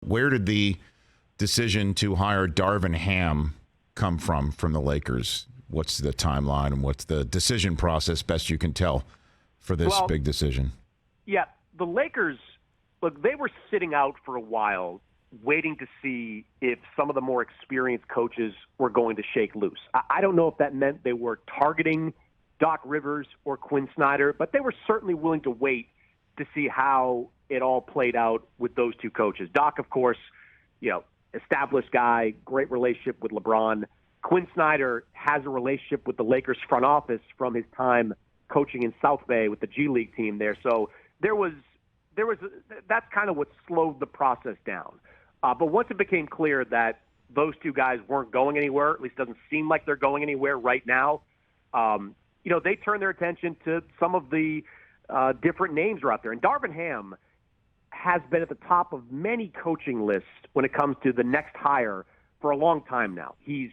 Where did the decision to hire Darvin Ham come from the Lakers? What's the timeline and what's the decision process, best you can tell, for this big decision? Yeah, the Lakers, look, they were sitting out for a while waiting to see if some of the more experienced coaches were going to shake loose. I don't know if that meant they were targeting Doc Rivers or Quinn Snyder, but they were certainly willing to wait to see how it all played out with those two coaches. Doc, of course, established guy, great relationship with LeBron. Quinn Snyder has a relationship with the Lakers front office from his time coaching in South Bay with the G League team there. So that's kind of what slowed the process down. But once it became clear that those two guys weren't going anywhere, at least doesn't seem like they're going anywhere right now, they turned their attention to some of the different names are out there. And Darvin Ham has been at the top of many coaching lists when it comes to the next hire for a long time now. He's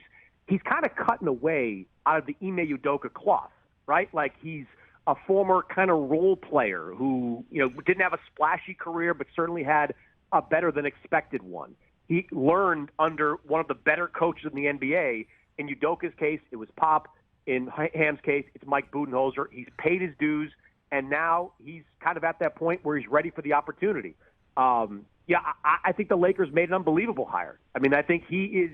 kind of cutting away out of the Ime Udoka cloth, right? Like he's a former kind of role player who, didn't have a splashy career, but certainly had a better than expected one. He learned under one of the better coaches in the NBA. In Udoka's case, it was Pop. In Ham's case, it's Mike Budenholzer. He's paid his dues, and now he's kind of at that point where he's ready for the opportunity. I think the Lakers made an unbelievable hire. I mean, I think he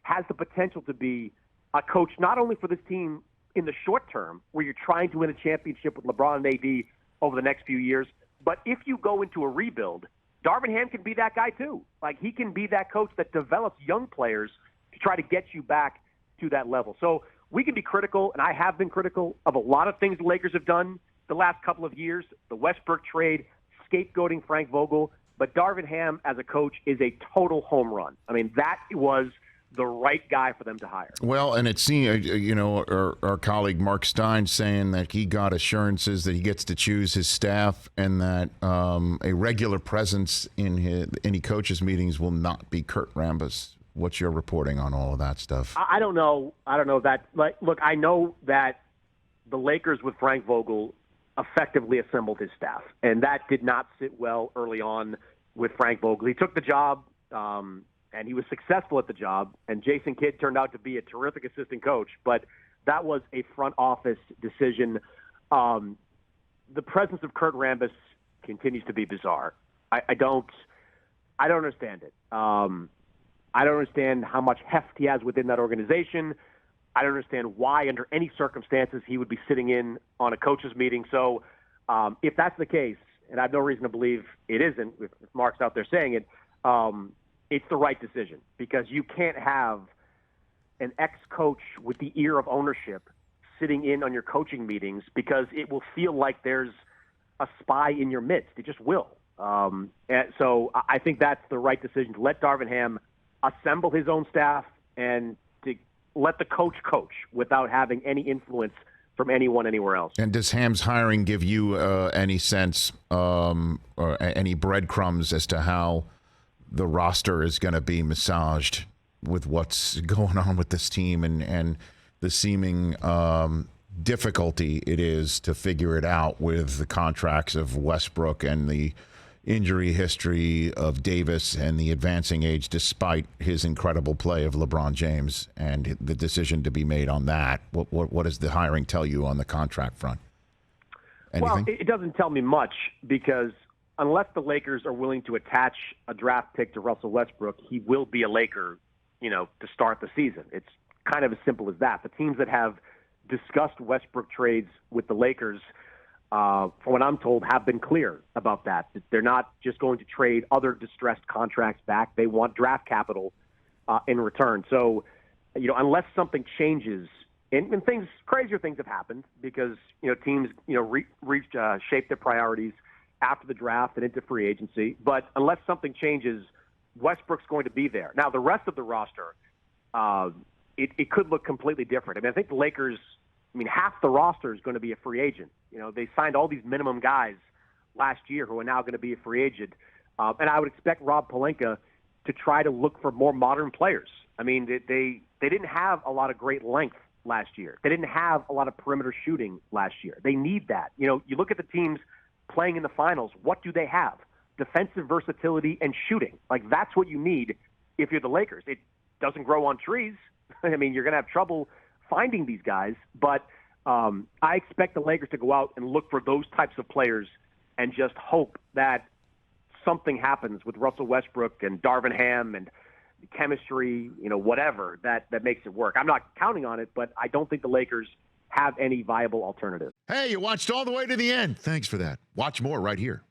has the potential to be a coach not only for this team in the short term, where you're trying to win a championship with LeBron and AD over the next few years, but if you go into a rebuild, Darvin Ham can be that guy too. Like he can be that coach that develops young players to try to get you back to that level. So we can be critical, and I have been critical of a lot of things the Lakers have done the last couple of years, the Westbrook trade, scapegoating Frank Vogel, but Darvin Ham as a coach is a total home run. I mean, that was the right guy for them to hire. Well, and it seemed, our colleague Mark Stein saying that he got assurances that he gets to choose his staff and that a regular presence in any coaches' meetings will not be Kurt Rambis. What's your reporting on all of that stuff? I don't know. That. Look, I know that the Lakers with Frank Vogel effectively assembled his staff, and that did not sit well early on with Frank Vogel. He took the job. And he was successful at the job, and Jason Kidd turned out to be a terrific assistant coach, but that was a front office decision. The presence of Kurt Rambis continues to be bizarre. I don't understand it. I don't understand how much heft he has within that organization. I don't understand why, under any circumstances, he would be sitting in on a coaches meeting. So if that's the case, and I have no reason to believe it isn't, if Mark's out there saying it, it's the right decision, because you can't have an ex-coach with the ear of ownership sitting in on your coaching meetings, because it will feel like there's a spy in your midst. It just will. And so I think that's the right decision, to let Darvin Ham assemble his own staff and to let the coach without having any influence from anyone anywhere else. And does Ham's hiring give you any sense or any breadcrumbs as to how the roster is going to be massaged with what's going on with this team and the seeming difficulty it is to figure it out with the contracts of Westbrook and the injury history of Davis and the advancing age, despite his incredible play of LeBron James, and the decision to be made on that? What does the hiring tell you on the contract front? Anything? Well, it doesn't tell me much, because unless the Lakers are willing to attach a draft pick to Russell Westbrook, he will be a Laker, to start the season. It's kind of as simple as that. The teams that have discussed Westbrook trades with the Lakers, from what I'm told, have been clear about that. They're not just going to trade other distressed contracts back. They want draft capital in return. So, unless something changes, and crazier things have happened, because, teams, shape their priorities after the draft and into free agency. But unless something changes, Westbrook's going to be there. Now, the rest of the roster, it could look completely different. I mean, I think the Lakers, half the roster is going to be a free agent. They signed all these minimum guys last year who are now going to be a free agent. And I would expect Rob Pelinka to try to look for more modern players. I mean, they didn't have a lot of great length last year. They didn't have a lot of perimeter shooting last year. They need that. You look at the teams playing in the finals, what do they have? defensive versatility and shooting. Like, that's what you need if you're the Lakers. It doesn't grow on trees. I mean, you're going to have trouble finding these guys, but I expect the Lakers to go out and look for those types of players and just hope that something happens with Russell Westbrook and Darvin Ham and chemistry, whatever, that makes it work. I'm not counting on it, but I don't think the Lakers have any viable alternative. Hey, you watched all the way to the end. Thanks for that. Watch more right here.